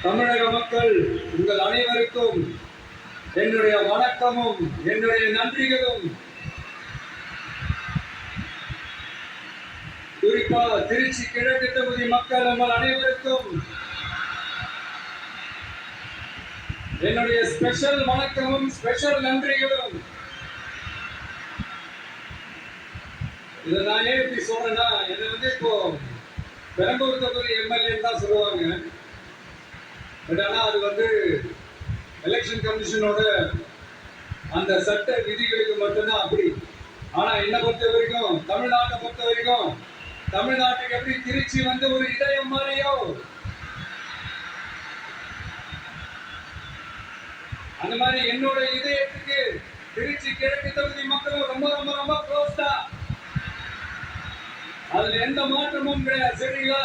தமிழக மக்கள் உங்கள் அனைவருக்கும் என்னுடைய வணக்கமும் என்னுடைய நன்றிகளும். குறிப்பா திருச்சி கிழக்கு தொகுதி மக்கள் உங்கள் அனைவருக்கும் என்னுடைய ஸ்பெஷல் வணக்கமும் ஸ்பெஷல் நன்றிகளும். இதை நான் ஏன் இப்படி சொல்றேன்னா, என்னை இப்போ பெரம்பூர் தொகுதி எம்எல்ஏ தான் சொல்லுவாங்க. பட் ஆனால் அது எலெக்ஷன் கமிஷனோட அந்த சட்ட விதிகளுக்கு மட்டும்தான் அப்படி. ஆனா என்னை பொறுத்த வரைக்கும், தமிழ்நாட்டை பொறுத்த வரைக்கும், தமிழ்நாட்டுக்கு எப்படி திருச்சி ஒரு இதயம் மாதிரியோ, அந்த மாதிரி என்னோட இதயத்துக்கு திருச்சி கிழக்கு தொகுதி மக்களும் ரொம்ப ரொம்ப ரொம்ப க்ளோஸ் தான். அதுல எந்த மாற்றமும் கிடையாது. சரிங்களா?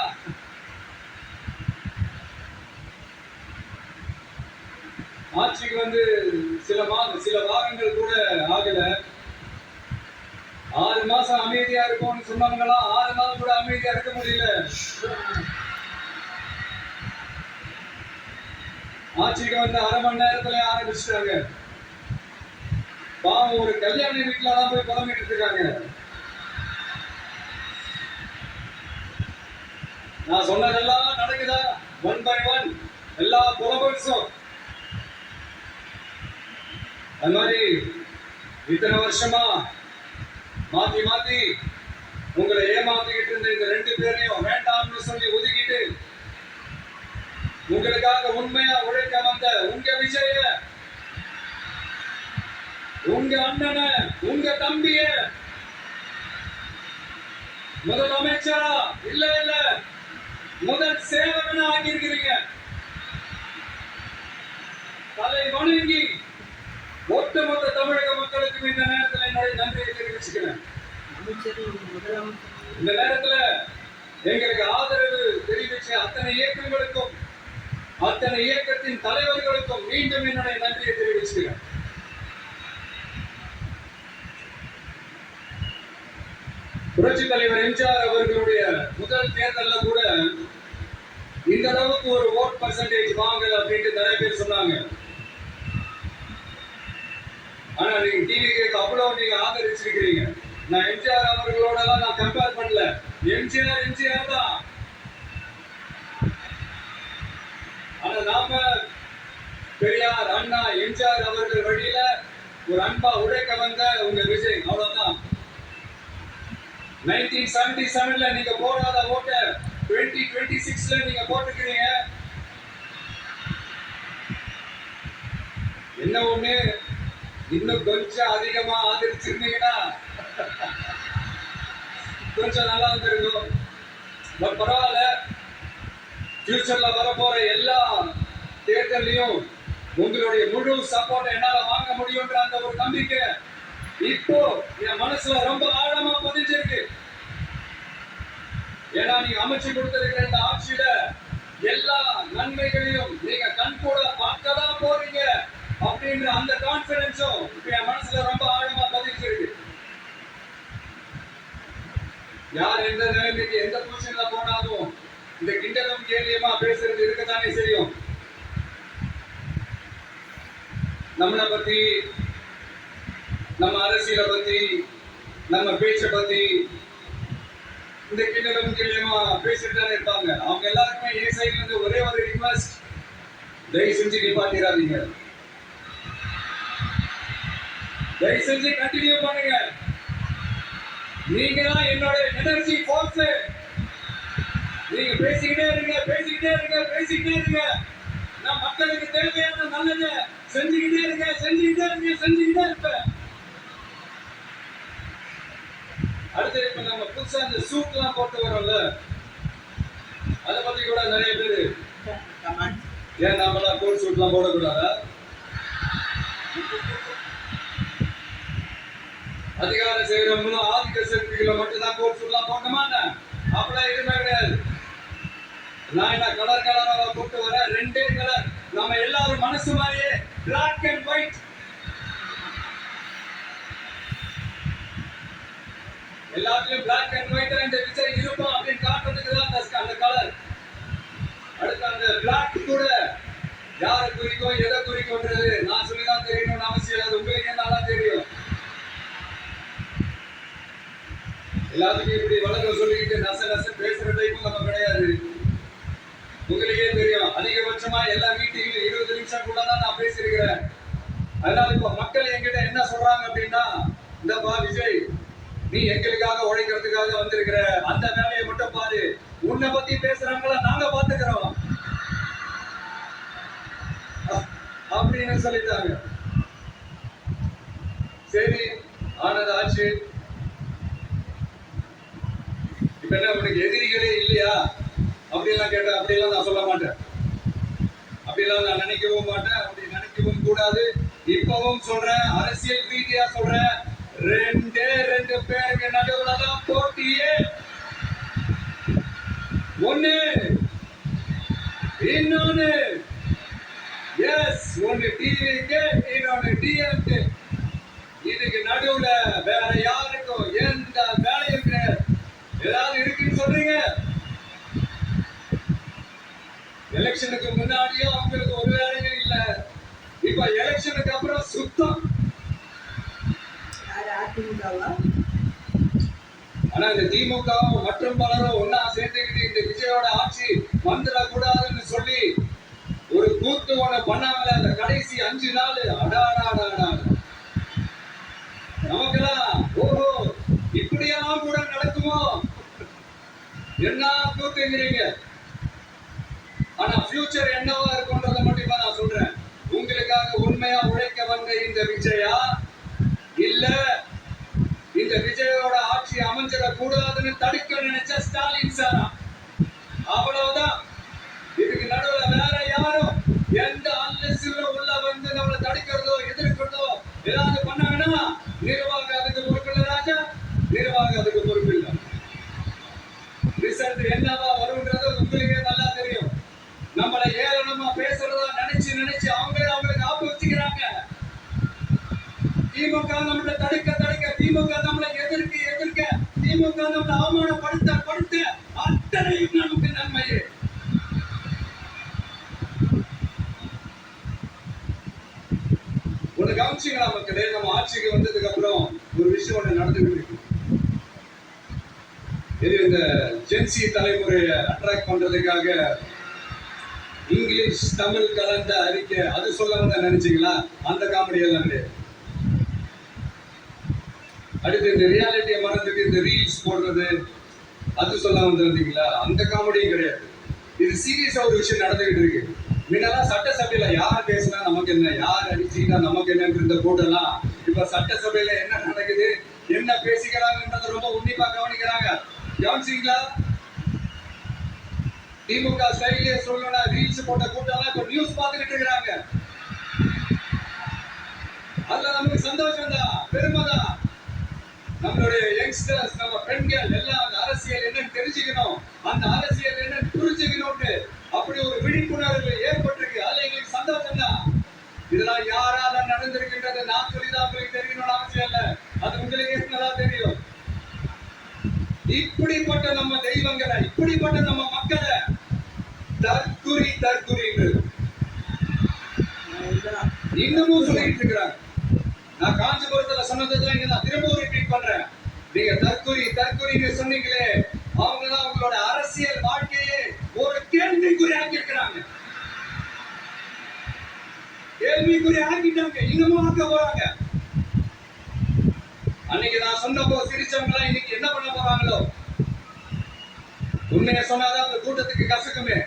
ஆட்சிக்கு சில வாரங்கள் கூட ஆகல. 6 மாசம் அமைதியா இருக்கும்னு சொன்னாங்களா? 6 நாள் கூட அமைதியா இருக்க முடியல. ஆட்சிக்கு 1/2 மணி நேரத்துல ஆரம்பிச்சுட்டாங்க. பாவம், ஒரு கல்யாண வீட்டுல தான் போய் புலம்பிட்டு இருக்காங்க. நான் சொன்னதெல்லாம் நடக்குதா? 1 by 1 எல்லா புலம்பல்ஸும். அது மாதிரி இத்தனை வருஷமா மாத்தி மாத்தி உங்களை ஏமாத்திக்கிட்டு இருந்த இந்த 2 பேரையும் வேண்டாம்னு சொல்லி ஒதுக்கிட்டு உங்களுக்காக உண்மையா உழைக்க வந்த உங்க விஜய, உங்க அண்ணனை, உங்க தம்பிய முதல் அமைச்சரா இல்ல முதல் சேவகனா ஆக்கியிருக்கிறீங்க. தலை வணங்கி ஒட்டுமொத்த தமிழக மக்களுக்கு இந்த நேரத்தில் என்னுடைய நன்றியை தெரிவிச்சுக்கிறேன். இந்த நேரத்தில் எங்களுக்கு ஆதரவு தெரிவிச்ச அத்தனை இயக்கங்களுக்கும், அத்தனை இயக்கத்தின் தலைவர்களுக்கும் மீண்டும் என்னுடைய நன்றியை தெரிவிச்சுக்கிறேன். புரட்சி தலைவர் எம்ஜிஆர் அவர்களுடைய முதல் தேர்தல்ல கூட இந்த அளவுக்கு ஒரு ஓட் பர்சன்டேஜ் வாங்கல அப்படின்ட்டு நிறைய பேர் சொன்னாங்க. ஆனா நீங்க டிவிக்கு அவ்வளவு நீங்க ஆதரிச்சிருக்கிறீங்க. நான் எம்ஜிஆர் அவர்களோட எல்லாம் நான் கம்பேர் பண்ணல. எம்ஜிஆர் தான். ஆனா நாம பெரியார், அண்ணா, எம்ஜிஆர் அவர்கள் வழியில ஒரு அன்பா உழைக்க வந்த உங்க விஜய், அவ்வளவுதான். 1977ல நீங்க போடாத ஓட்ட 2026ல நீங்க போட்டுக்கிறீங்க. என்ன ஒண்ணு, இன்னும் கொஞ்சம் அதிகமா ஆதரிச்சிருந்தீங்கன்னா கொஞ்சம் நல்லா இருந்திருக்கும். பட் பரவாயில்ல, ஃபியூச்சர்ல வரப்போற எல்லா தேர்தலையும் உங்களுடைய முழு சப்போர்ட் என்னால வாங்க முடியும்ன்ற அந்த ஒரு நம்பிக்கை இப்போ என் மனசுல ரொம்ப ஆழமா பதிஞ்சிருக்கு. ஏன்னா நீங்க அமைச்சு கொடுத்திருக்கிற இந்த ஆட்சியில எல்லா நன்மைகளையும் நீங்க கண்கூட பார்க்கதான் போறீங்க அப்படின்ற அந்த கான்பிடன்ஸும் இப்ப என் மனசுல ரொம்ப ஆழமா பதிஞ்சிருக்கு. யார் எந்த நிலைமைக்கு எந்த பொசிஷன்ல போனாலும் இந்த கிண்டலும் கேலியமா பேசுறது இருக்கத்தானே செய்யும். நம்மளை பத்தி, நம்ம அரசியலை பத்தி, நம்ம பேச்சை பத்தி இந்த கிண்டலும் கேலியமா பேசிட்டு தானே இருப்பாங்க. அவங்க எல்லாருக்குமே என் சைட்ல இருந்து ஒரே ஒரு ரிக்வெஸ்ட், தயவு செஞ்சு நிப்பாட்டிடாதீங்க. தயவு செஞ்சு கண்டினியூ பண்ணுங்க. நீங்க தான் என்னோட எனர்ஜி ஃபோர்ஸ். நீங்க பேசிக்கிட்டே இருங்க. நான் மக்களுக்கு தேவையான நல்லதை செஞ்சுக்கிட்டே இருப்பேன். அடுத்து இப்ப நம்ம புதுசா இந்த சூட் எல்லாம் போட்டு வரோம்ல, அதை பத்தி கூட நிறைய பேரு ஏன் நாமெல்லாம் கோட் சூட் எல்லாம் போடக்கூடாதா? அதிகாரம் செய்யறவங்களும் ஆதிக்க சக்திகளை மட்டும்தான் கோட் சூட் எல்லாம் போட்டோமா? அப்படிலாம் எதுவுமே கிடையாது. நான் என்ன கலரா போட்டு வர 2 கலர், நம்ம எல்லாரும் மனசு மாதிரியே பிளாக் அண்ட் ஒயிட். எல்லாத்துலயும் பிளாக் அண்ட் ஒயிட் இந்த விஜய் இருப்போம் அப்படின்னு காட்டுறதுக்கு தான் அந்த கலர். அடுத்து அந்த பிளாட் கூட யாரை குறிக்கும் எதை குறிக்கும்ன்றது நான் சொல்லிதான் தெரியணும்னு அவசியம் அது உங்களுக்கு நல்லா தெரியும். எல்லாத்துக்கும் இப்படி வழக்கம் சொல்லிக்கிட்டு நச பேசுற டைப்பும் நம்ம கிடையாது. உங்களுக்கே தெரியும், அதிகபட்சமா எல்லா மீட்டிங்ல 20 நிமிஷம் கூட தான் நான் பேசியிருக்கிறேன். அதனால இப்ப மக்கள் என்கிட்ட என்ன சொல்றாங்க அப்படின்னா, இந்தப்பா விஜய், நீ எங்களுக்காக உழைக்கிறதுக்காக வந்திருக்கிற, அந்த வேலையை மட்டும் பாரு, உன்னை பத்தி பேசுறாங்களா நாங்க பாத்துக்கிறோம் அப்படின்னு சொல்லிட்டாங்க. சரி, ஆனது ஆச்சு. இப்ப என்ன உனக்கு எதிரிகளே இல்லையா அப்படிலாம் கேட்டா, அப்படிலாம் நான் சொல்ல மாட்டேன். அப்படிலாம் நான் நினைக்கவும் மாட்டேன், அப்படி நினைக்கவும் கூடாது. இப்பவும் சொல்றேன், அரசியல் ரீதியா சொல்றேன், 2 பேருக்கு நடுவுல தான் போட்டியே. ஒண்ணு இன்னொன்னு, எஸ், ஒண்ணு டிவிக்கு, இன்னொன்னு டிஎம்கே. இதுக்கு நடுவுல வேற யாருக்கும் எந்த வேலையும் கிடையாது. ஏதாவது இருக்குன்னு சொல்றீங்க, எலெக்ஷனுக்கு முன்னாடியும் அவங்களுக்கு ஒரு வேலையும் இல்ல, இப்ப எலெக்ஷனுக்கு அப்புறம் சுத்தம். ஆனா இந்த திமுகவும் மற்றும் பலரும் ஒன்னா சேர்ந்துக்கிட்டு இந்த விஜயோட ஆட்சி வந்துடக்கூடாதுன்னு சொல்லி ஒரு கூத்து ஒண்ணு பண்ணாமல அந்த கடைசி 5 நாள். அடாடாடாடா, நமக்கெல்லாம் ஓஹோ இப்படியெல்லாம் கூட நடக்குமோ என்ன கூத்துங்கிறீங்க. ஆனா ஃபியூச்சர் என்னவா இருக்கும்ன்றத மட்டும் நான் சொல்றேன். உங்களுக்காக உண்மையா உழைக்க வந்த இந்த விஜயா இல்ல இந்த விஜயோட ஆட்சி அமைஞ்சிடக் கூடாதுன்னு தடுக்க நினைச்ச ஸ்டாலின் சாரா, அவ்வளவுதான். இதுக்கு நடுவுல வேற யாரும் எந்த அந்தஸ்துல உள்ள வந்து நம்மளை தடுக்கிறதோ எதிர்க்கிறதோ ஏதாவது பண்ணாங்கன்னா நிர்வாகம் அதுக்கு பொறுப்பில்லை ராஜா, நிர்வாகம் அதுக்கு பொறுப்பில்லை. ரிசல்ட் என்னவா வரும்ன்றது உங்களுக்கே நல்லா தெரியும். நம்மளை ஏளனமா பேசுறதா நினைச்சு அவங்களுக்கு ஆப்பு வச்சுக்கிறாங்க. திமுக நம்மளை தடுக்க திமுக நம்மளை எதிர்க்க திமுக நம்மளை அவமானப்படுத்த அத்தனையும் நமக்கு நன்மையே. ஒண்ணு கவனிச்சீங்களா மக்களே, நம்ம ஆட்சிக்கு வந்ததுக்கு அப்புறம் ஒரு விஷயம் ஒண்ணு நடந்துகிட்டு இருக்கு. இது இந்த ஜென்சி தலைமுறையை அட்ராக்ட் பண்றதுக்காக இங்கிலீஷ் தமிழ் கலந்த அறிக்கை அது சொல்ல வந்த நினைச்சீங்களா? அந்த காமெடி எல்லாம் கிடையாது. அடுத்து இந்த ரியாலிட்டியை மறந்துட்டு இந்த ரீல்ஸ் போடுறது அது சொல்ல வந்திருந்தீங்களா? அந்த காமெடியும் கிடையாது. இது சீரியஸா ஒரு விஷயம் நடந்துகிட்டு இருக்கு. முன்னெல்லாம் சட்டசபையில யார் பேசினா நமக்கு என்ன, யார் அடிச்சுக்கிட்டா நமக்கு என்னன்னு இருந்த கூட்டம்லாம் இப்ப சட்டசபையில என்ன நடக்குது, என்ன பேசிக்கிறாங்கன்றத ரொம்ப உன்னிப்பா கவனிக்கிறாங்க. கவனிச்சீங்களா? திமுக ஸ்டைலே சொல்லணும்னா ரீல்ஸ் போட்ட கூட்டம் இப்ப நியூஸ் பார்த்துக்கிட்டு இருக்கிறாங்க. அதுல நமக்கு சந்தோஷம் தான், பெருமை தான். நம்மளுடைய யங்ஸ்டர்ஸ், நம்ம பெண்கள் எல்லாம் அந்த அரசியல் என்னன்னு தெரிஞ்சுக்கணும், அந்த அரசியல் என்னன்னு புரிஞ்சுக்கணும்னு அப்படி ஒரு விழிப்புணர்வு ஏற்பட்டிருக்கு. அதுல எங்களுக்கு சந்தோஷம் தான். இதெல்லாம் யாரால நடந்திருக்கின்றது நான் சொல்லிதான் உங்களுக்கு தெரியணும்னு அவசியம் இல்லை, அது உங்களுக்கு நல்லா தெரியும். இப்படிப்பட்ட நம்ம தெய்வங்களை, இப்படிப்பட்ட நம்ம மக்களை தற்குறி இன்னமும் சொல்லிட்டு இருக்கிறாங்க. நான் காஞ்சிபுரத்துல சொன்னதுதான் இங்க நான் திரும்பவும் ரிப்பீட் பண்றேன். நீங்க தற்குறின்னு சொன்னீங்களே, அவங்க தான் உங்களோட அரசியல் வாழ்க்கையே ஒரு கேள்விக்குறி ஆக்கியிருக்கிறாங்க. கேள்விக்குறி ஆக்கிட்டாங்க, இன்னமும் ஆக்க போறாங்க. அன்னைக்கு நான் சொன்னப்போ சிரிச்சவங்களா இன்னைக்கு என்ன பண்ண போறாங்களோ. உண்மையை சொன்னாதான் அந்த கூட்டத்துக்கு கசக்குமே.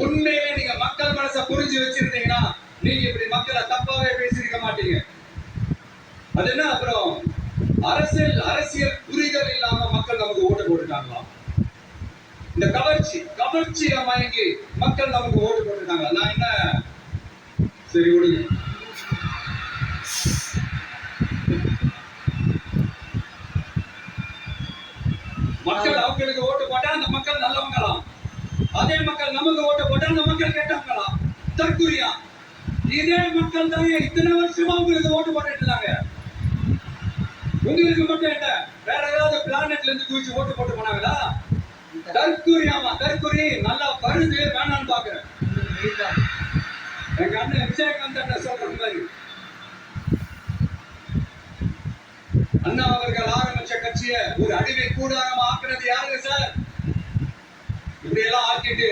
உண்மையிலே நீங்க மக்கள் மனசை புரிஞ்சு வச்சிருந்தீங்கன்னா நீங்க இப்படி மக்களை தப்பாவே பேசியிருக்க மாட்டீங்க. அது என்ன, அப்புறம் அரசியல் புரிதல் இல்லாம மக்கள் நமக்கு ஓட்டு போட்டுட்டாங்களாம். இந்த கவர்ச்சி மயங்கி மக்கள் நமக்கு ஓட்டு போட்டுட்டாங்க. நான் என்ன, சரி விடுங்க. மக்கள் அவங்களுக்கு ஓட்டு போட்டா அந்த மக்கள் நல்லவங்களாம், அதே மக்கள் நமக்கு ஓட்டு போட்டா அந்த மக்கள் கேட்டவங்களாம். தற்குறியா? இதே மக்கள் தான் இத்தனை வருஷமா உங்களுக்கு ஓட்டு போட்டுட்டு இருந்தாங்க. உங்களுக்கு மட்டும் என்ன, வேற ஏதாவது பிளானட்ல இருந்து குதிச்சு ஓட்டு போட்டு போனாங்களா? தற்குறி. ஆமா தற்குறி நல்லா பருது வேணான்னு பாக்குறேன். எங்க அண்ணன் விஜயகாந்த் சொல்ற மாதிரி அண்ணா அவர்கள் ஆரம்பிச்ச கட்சியை ஒரு அடிமை கூடாரம் ஆக்குறது யாருங்க சார்? இப்படி எல்லாம் ஆக்கிட்டு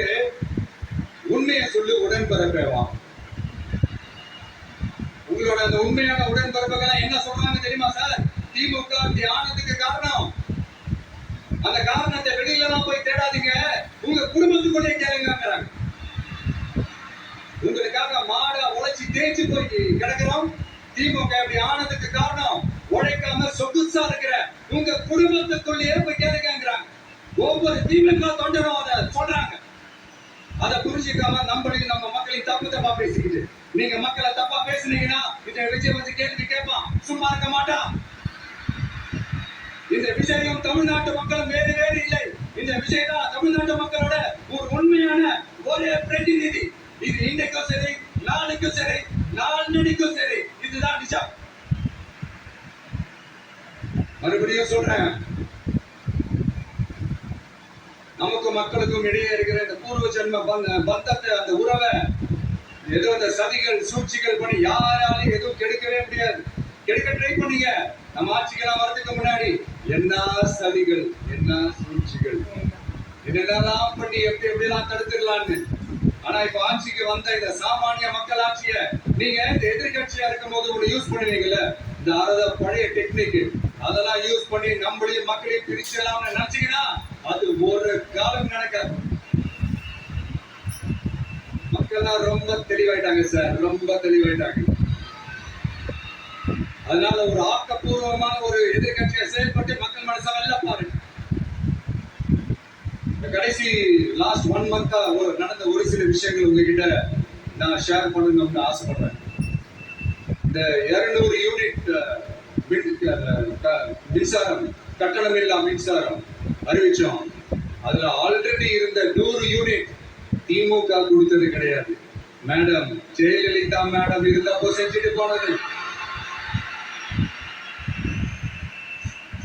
உண்மையை சொல்லி உடன்பிறப்பேவா. உங்களோட அந்த உண்மையான உடன்பிறப்புகள் என்ன சொல்றாங்க தெரியுமா சார்? திமுக தியானத்துக்கு காரணம். அந்த காரணத்தை வெளியில தான் போய் தேடாதீங்க, உங்க குடும்பத்துக்குள்ளே கேளுங்கிறாங்க. உங்களுக்காக மாட உழைச்சி தேய்ச்சி போய் கிடக்கிறோம். திமுக இப்படி ஆனதுக்கு காரணம் உழைக்காம சொகுசா இருக்கிற உங்க குடும்பத்துக்குள்ளேயே போய் கேளுங்கிறாங்க. ஒவ்வொரு திமுக தொண்டரும் அதை சொல்றாங்க. அதை புரிஞ்சுக்காம நம்மளையும் நம்ம மக்களையும் தப்பு தப்பா பேசிக்கிட்டு நீங்க மக்களை தப்பா பேசுனீங்கன்னா இந்த விஜய் வந்து கேள்வி கேட்பான், சும்மா இருக்க மாட்டான். இந்த விஷயம் தமிழ்நாட்டு மக்களும் வேறு வேறு இல்லை. இந்த விஜய் தான் தமிழ்நாட்டு மக்களோட ஒரு உண்மையான ஒரே பிரதிநிதி. இது இன்னைக்கும் சரி, நாளைக்கும் சரி, நாளன்னைக்கும் சரி, இதுதான் நிஜம். மறுபடியும் சொல்றேன், நமக்கும் மக்களுக்கும் இடையே இருக்கிற இந்த பூர்வ ஜென்ம பந்தத்தை, அந்த உறவை ஏதோ இந்த சதிகள் சூழ்ச்சிகள் பண்ணி யாராலையும் எதுவும் கெடுக்கவே முடியாது. கெடுக்க ட்ரை பண்ணீங்க. நம்ம ஆட்சிக்கெல்லாம் வரதுக்கு முன்னாடி என்ன சதிகள், என்ன சூழ்ச்சிகள், இதெல்லாம் பண்ணி எப்படி எப்படிலாம் தடுத்துக்கலான்னு. ஆனா இப்ப ஆட்சிக்கு வந்த இந்த சாமானிய மக்கள் ஆட்சிய நீங்க இந்த எதிர்கட்சியா இருக்கும் போது ஒண்ணு யூஸ் பண்ணுவீங்கல்ல, இந்த பழைய டெக்னிக், அதெல்லாம் யூஸ் பண்ணி நம்மளையும் மக்களையும் பிரிச்சலாம்னு நினைச்சீங்கன்னா அது ஒரு காலம் நடக்காது. மக்கள்லாம் ரொம்ப தெளிவாயிட்டாங்க சார், ரொம்ப தெளிவாயிட்டாங்க. அதனால ஒரு ஆக்கப்பூர்வமான ஒரு எதிர்கட்சியை செயல்பட்டு மக்கள் மனசை வெல்ல பாருங்க. கடைசி லாஸ்ட் 1 மந்த் நடந்த ஒரு சில விஷயங்கள் உங்ககிட்ட நான் ஷேர் பண்ணணும்னு ஆசைப்படுறேன். இந்த 200 யூனிட் மின்சாரம், கட்டணமில்லா மின்சாரம் அறிவிச்சோம். அதுல ஆல்ரெடி இருந்த 100 யூனிட் திமுக கொடுத்தது கிடையாது. மேடம் ஜெயலலிதா மேடம் இருந்தப்போ செஞ்சுட்டு போனது.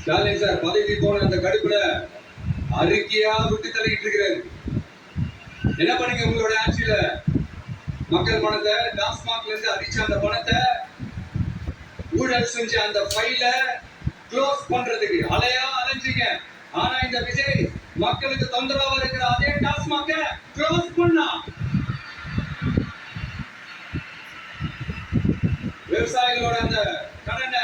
ஸ்டாலின் சார் பதவி போன அந்த கடுப்புல அறிக்கையா விட்டு தள்ளிட்டு இருக்கிறாரு. என்ன பண்ணீங்க உங்களோட ஆட்சியில? மக்கள் பணத்தை டாஸ்மாக்ல இருந்து அடிச்ச அந்த பணத்தை ஊழல் செஞ்ச அந்த ஃபைல க்ளோஸ் பண்றதுக்கு அலையா அலைஞ்சீங்க. ஆனா இந்த விஜய் மக்களுக்கு தொந்தரவா இருக்கிற அதே டாஸ்மாக க்ளோஸ் பண்ணா. விவசாயிகளோட அந்த கடனை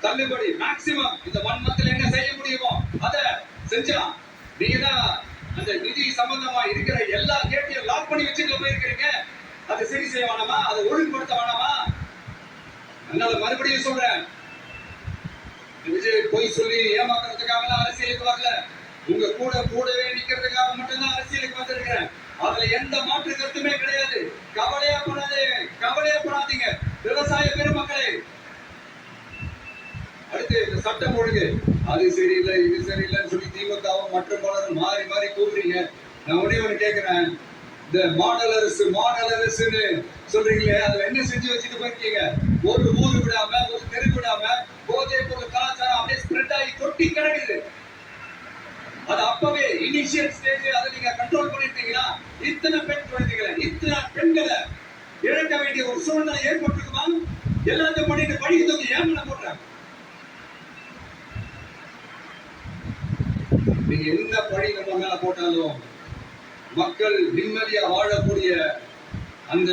தள்ளுபடி மேக்சிமம் இந்த 1 மந்த்ல என்ன செய்ய முடியுமோ அதை செஞ்சா. நீங்க தான் அந்த நிதி சம்பந்தமா இருக்கிற எல்லா கேட்டையும் லாக் பண்ணி வச்சுட்டு போயிருக்கிறீங்க. அதை சரி செய்ய வேணாமா? அதை ஒழுங்குபடுத்த வேணாமா? அதனால மறுபடியும் சொல்றேன், விஜய் பொய் சொல்லி ஏமாத்துறதுக்காக அரசியலுக்கு வரல. உங்க கூடவே நிக்கிறதுக்காக மட்டும்தான் அரசியலுக்கு வந்திருக்கிறேன். அதுல எந்த மாற்று கருத்துமே கிடையாது. கவலையப்படாதீங்க விவசாய பெருமக்களே. அடுத்து இந்த சட்டம் ஒழுங்கு, அது சரியில்லை இது சரியில்லைன்னு சொல்லி திமுகவும் மற்ற பலரும் மாறி மாறி கூறுறீங்க. நான் ஒண்ணே ஒண்ணு கேட்கிறேன், இந்த மாடல் அரசுன்னு சொல்றீங்களே, அதுல என்ன செஞ்சு வச்சுட்டு போயிருக்கீங்க? ஒரு ஊரு விடாம, ஒரு தெரு விடாம போதை பொருள் கலாச்சாரம் அப்படியே ஸ்ப்ரெட் ஆகி கொட்டி கிடக்குது. அது அப்பவே இனிஷியல் ஸ்டேஜ் அதை நீங்க கண்ட்ரோல் பண்ணிருக்கீங்கன்னா இத்தனை பெண் குழந்தைகளை, இத்தனை பெண்களை இழக்க வேண்டிய ஒரு சூழ்நிலை ஏற்பட்டிருக்குமா? எல்லாத்தையும் பண்ணிட்டு படிக்கிறதுக்கு ஏன் போடுறாங்க? நீங்க என்ன பழி நம்ம மேல போட்டாலும் மக்கள் நிம்மதியா வாழக்கூடிய அந்த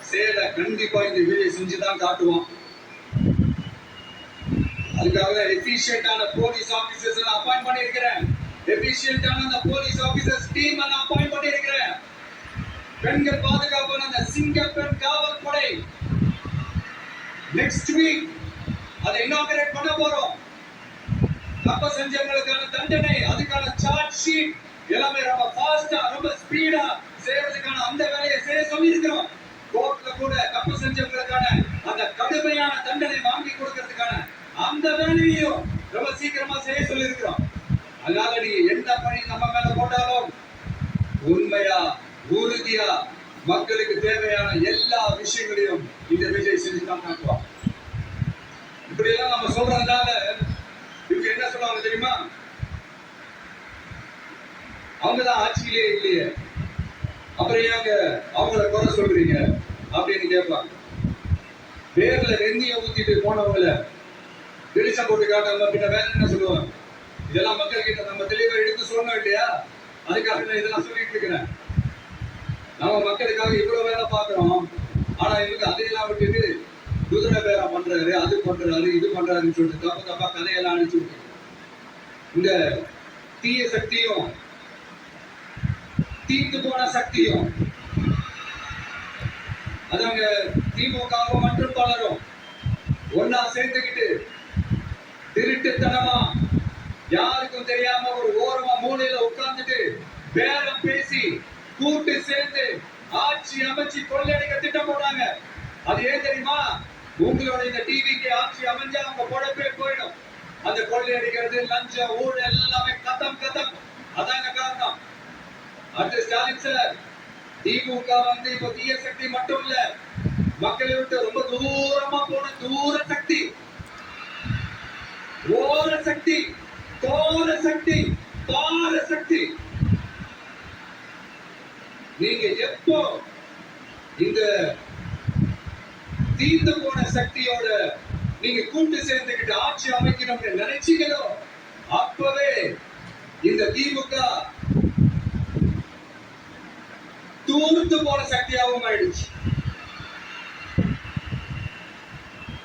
செயலை கண்டிப்பா இந்த விஜய் செஞ்சுதான் காட்டுவோம். அதுக்காக எஃபிஷியன்டான போலீஸ் ஆபீசர்ஸ் எல்லாம் அப்பாயிண்ட் பண்ணியிருக்கிறேன். எஃபிஷியன்டான அந்த போலீஸ் ஆபீசர்ஸ் டீம் எல்லாம் அப்பாயிண்ட் பண்ணியிருக்கிறேன். பெண்கள் பாதுகாப்பான அந்த சிங்கப்பெண் காவல் படை நெக்ஸ்ட் வீக் அதை இனாகரேட் பண்ண போறோம். தப்பு செஞ்சவங்களுக்கான தண்டனை, அதுக்கான சார்ஜ் ஷீட் எல்லாமே ரொம்ப ஃபாஸ்டா, ரொம்ப ஸ்பீடா செய்யறதுக்கான அந்த வேலையை செய்ய சொல்லி இருக்கிறோம். கோர்ட்ல கூட தப்பு செஞ்சவங்களுக்கான அந்த கடுமையான தண்டனை வாங்கி கொடுக்கிறதுக்கான அந்த வேலையையும் ரொம்ப சீக்கிரமா செய்ய சொல்லி இருக்கிறோம். அதனால நீங்க எந்த பணி நம்ம மேல போட்டாலும் உண்மையா உறுதியா மக்களுக்கு தேவையான எல்லா விஷயங்களையும் இந்த விஜய் செஞ்சுதான் காட்டுவான். இப்படி எல்லாம் நம்ம சொல்றதுனால இவங்க என்ன சொல்லுவாங்க தெரியுமா? அவங்கதான் ஆட்சியிலே இல்லையே, அப்புறம் ஏங்க அவங்கள குறை சொல்றீங்க அப்படின்னு கேட்பாங்க. பேர்ல வெந்நிய ஊத்திட்டு போனவங்கள வெளிச்சம் போட்டு காட்டாம பின்ன வேற என்ன சொல்லுவாங்க? இதெல்லாம் மக்கள் கிட்ட நம்ம தெளிவா எடுத்து சொல்லணும் இல்லையா? அதுக்காக நான் இதெல்லாம் சொல்லிட்டு இருக்கிறேன். நம்ம மக்களுக்காக இவ்வளவு வேலை பார்க்கிறோம், ஆனா இவங்க அதையெல்லாம் விட்டுட்டு குதிரை பேரா பண்றாரு, அது பண்றாரு, இது பண்றாருன்னு சொல்லிட்டு தப்பு தப்பா கதையெல்லாம் அனுப்பிச்சு விட்டு இந்த தீய சக்தியும் தீர்த்து போன சக்தியும் அதாங்க திமுகவும் மற்றும் பலரும் ஒன்னா சேர்ந்துக்கிட்டு திருட்டுத்தனமா யாருக்கும் தெரியாம ஒரு ஓரமா மூலையில உட்கார்ந்துட்டு பேரம் பேசி கூட்டு சேர்ந்து ஆட்சி அமைச்சு கொள்ளையடிக்க திட்டம் போடுறாங்க. அது ஏன் தெரியுமா? உங்களோட இந்த டிவிக்கு ஆட்சி அமைஞ்சா அவங்க பொழப்பே போயிடும். அந்த கொள்ளையடிக்கிறது, லஞ்சம், ஊழல் எல்லாமே கதம் கதம். அதாங்க காரணம். அடுத்து ஸ்டாலின் சார், திமுக வந்து இப்ப தீய சக்தி மட்டும் இல்ல, மக்களை விட்டு ரொம்ப தூரமா போன தூர சக்தி, ஓர சக்தி, தோர சக்தி, பார சக்தி. நீங்க எப்போ இந்த தீர்ந்து போன சக்தியோட நீங்க கூட்டு சேர்ந்துக்கிட்டு ஆட்சி அமைக்கணும்னு நினைச்சீங்களோ அப்பவே இந்த திமுக தூர்த்து போன சக்தியாகவும் ஆயிடுச்சு.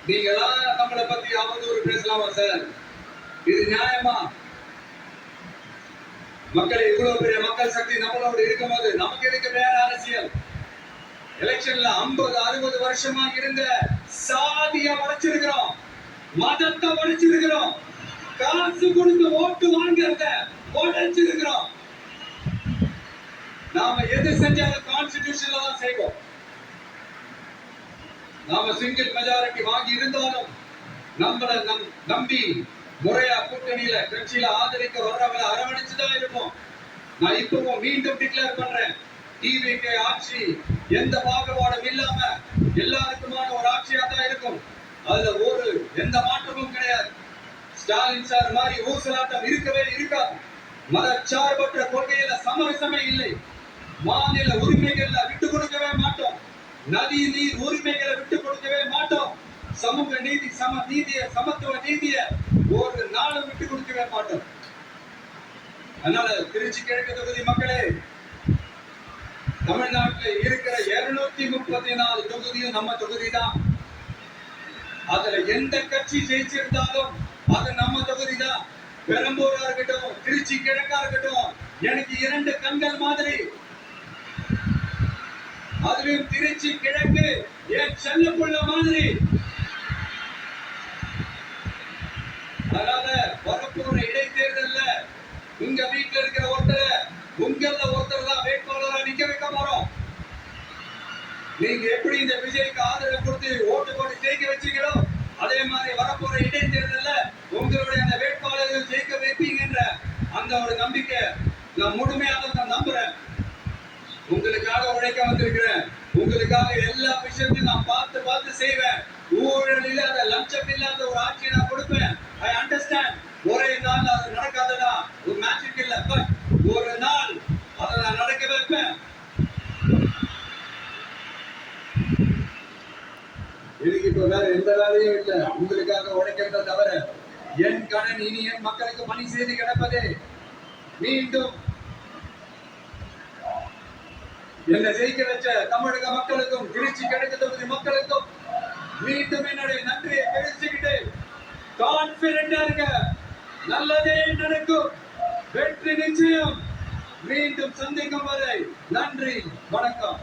நீங்களாம் நம்மளை பத்தி அவதூறு பேசலாமா சார்? இது நியாயமா? மக்களை இவ்வளவு பெரிய மக்கள் சக்தி நம்மளோட இருக்கும்போது நமக்கு எதுக்கு வேற அரசியல்? எலெக்ஷன்ல 50-60 வருஷமா இருந்த சாதிய உடைச்சிருக்கிறோம், மதத்தை உடைச்சிருக்கிறோம், காசு கொடுத்து ஓட்டு வாங்குறத உடைச்சிருக்கிறோம். நாம எது செஞ்சாலும் கான்ஸ்டிடியூஷன்ல தான் செய்வோம். நாம சிங்கிள் மெஜாரிட்டி வாங்கி இருந்தாலும் நம்மளை நம்பி முறையா கூட்டணியில கட்சியில ஆதரிக்க வர்றவங்களை அரவணைச்சுதான் இருப்போம். நான் இப்பவும் மீண்டும் டிக்ளேர் பண்றேன், டிவிகே ஆட்சி எந்த பாகுபாடும் இல்லாம எல்லாருக்குமான ஒரு ஆட்சியா தான் இருக்கும். அதுல ஒரு எந்த மாற்றமும் கிடையாது. ஸ்டாலின் சார் மாதிரி ஊசலாட்டம் இருக்கவே இருக்காது. மதச்சார்பற்ற கொள்கையில சமரசமே இல்லை. மாநில உரிமைகள்ல விட்டு கொடுக்கவே மாட்டோம். நதி நீர் உரிமைகளை விட்டு கொடுக்கவே மாட்டோம். சமூக நீதி, சமத்துவ நீதிய ஒரு நாளும் விட்டு கொடுக்கவே மாட்டோம். அதனால திருச்சி கிழக்கு தொகுதி மக்களே, தமிழ்நாட்டில் இருக்கிற 234 தொகுதியும் நம்ம தொகுதி தான். அதுல எந்த கட்சி ஜெயிச்சிருந்தாலும் அது நம்ம தொகுதி தான். பெரம்பூரா இருக்கட்டும், திருச்சி கிழக்கா இருக்கட்டும், எனக்கு 2 கண்கள் மாதிரி. அதுலயும் திருச்சி கிழக்கு என் செல்லப்புள்ள மாதிரி. அதனால வரப்போற இடைத்தேர்தல்ல உங்க வீட்டுல இருக்கிற ஒருத்தர் தான் வேட்பாளரா நிக்க வைக்க போறோம். நீங்க எப்படி இந்த விஜய்க்கு ஆதரவு கொடுத்து ஓட்டு போட்டு ஜெயிக்க வச்சீங்களோ அதே மாதிரி வரப்போற இடைத்தேர்தல்ல உங்களுடைய அந்த வேட்பாளர்கள் ஜெயிக்க வைப்பீங்கன்ற அந்த ஒரு நம்பிக்கை நான் முழுமையாக நான் நம்புறேன். உங்களுக்காக உழைக்க வந்திருக்கிறேன். உங்களுக்காக எல்லா விஷயத்தையும் நான் பார்த்து செய்வேன். ஊழல் இல்லாத, லஞ்சம் இல்லாத ஒரு ஆட்சியை நான் கொடுப்பேன். I understand. ஒரே நாள் அது நடக்காதடா, ஒரு மேஜிக் இல்ல, பட் ஒரு நாள் அதை நான் நடக்க வைப்பேன். எனக்கு இப்ப வேற எந்த வேலையும் இல்லை. உங்களுக்காக உழைக்கிறத தவிர என் கடன் இனி என் மக்களுக்கு பணி செய்து கிடப்பதே. மீண்டும் என்னை ஜெயிக்க வச்ச தமிழக மக்களுக்கும் திருச்சி கிழக்கு தொகுதி மக்களுக்கும் மீண்டும் என்னுடைய நன்றியை தெரிவிச்சுக்கிட்டு கான்பிடென்டா இருக்க, நல்லதே நடக்கும், வெற்றி நிச்சயம். மீண்டும் சந்திக்கும் வரை நன்றி, வணக்கம்.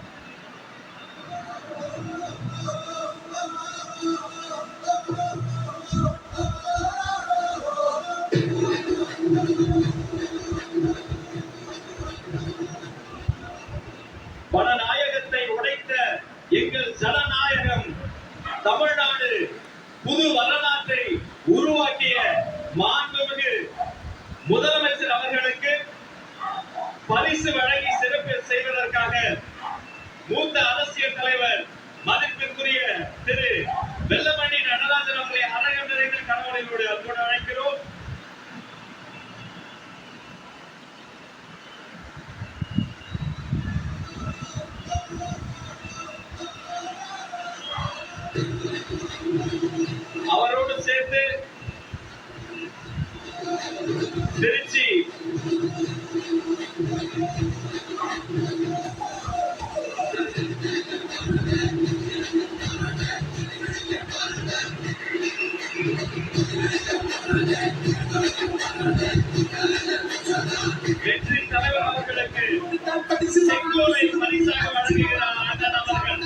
பணநாயகத்தை உடைத்த எங்கள் ஜனநாயகம் தமிழ்நாடு புது வரலாற்றை உருவாக்கிய மாண்புமிகு முதலமைச்சர் அவர்களுக்கு பரிசு வழங்கி சிறப்பு செய்வதற்காக மூத்த அரசியல் தலைவர் மதிப்பிற்குரிய திரு வெல்லமண்டி நடராஜன் அவர்களை அரங்கம் நிறைந்த கணவர்களோடு அன்போடு அழைக்கிறோம். திருச்சி வெற்றி தலைவர் அவர்களுக்கு செங்கோலை பரிசாக வழங்குகிறார் அண்ணன் அவர்கள்.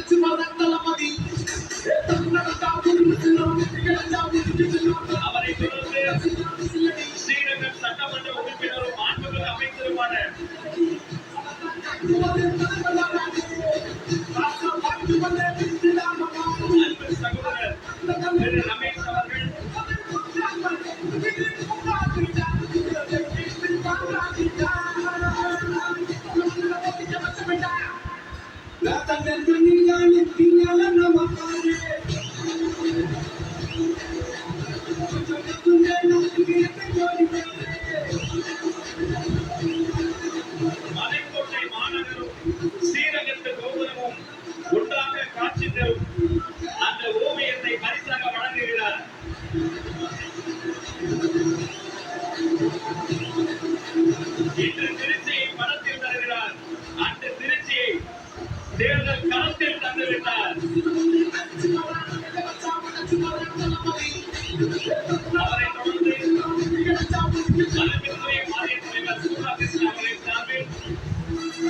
அவரை தொடர்ந்து ஸ்ரீநகர் சட்டமன்ற உறுப்பினரும் மாண்புமிகு அமைச்சருமான அன்பு சகோதரர் திரு ரமேஷ் அவர்கள், மலைக்கோட்டை மாநகரும் ஸ்ரீரங்கத்து கோபுரமும் ஒன்றாக காட்சி தரும் அந்த ஓவியத்தை பரிசாக வழங்குகிறார். இன்று திருச்சியை படத்தில் தருகிறார். அந்த திருச்சியை தேர்தல் களத்தில் தந்துவிட்டார். அவரை தொடர்ந்து மலர்மின்துறை மாநில தலைவர் சூர்யா கிருஷ்ணன் அவர்களின் சார்பில்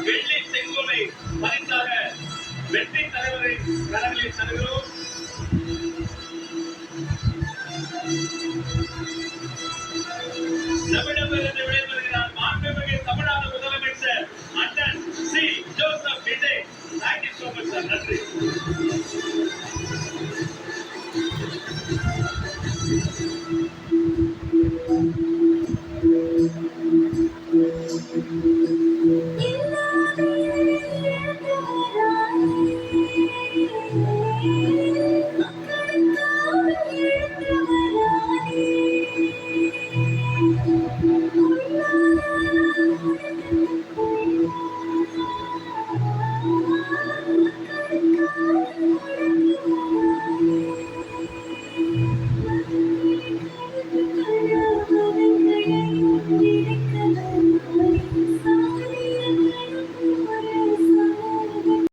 வெள்ளி செங்கோலை பரிசாக வெற்றி தலைவரின் கரங்களில் தருகிறோம். நம்மிடமிருந்து விடைபெறுகிறார் மாண்புமிகு தமிழ்நாடு முதலமைச்சர் அண்ணன் C. Joseph Vijay. Thank you so much sir. நன்றி.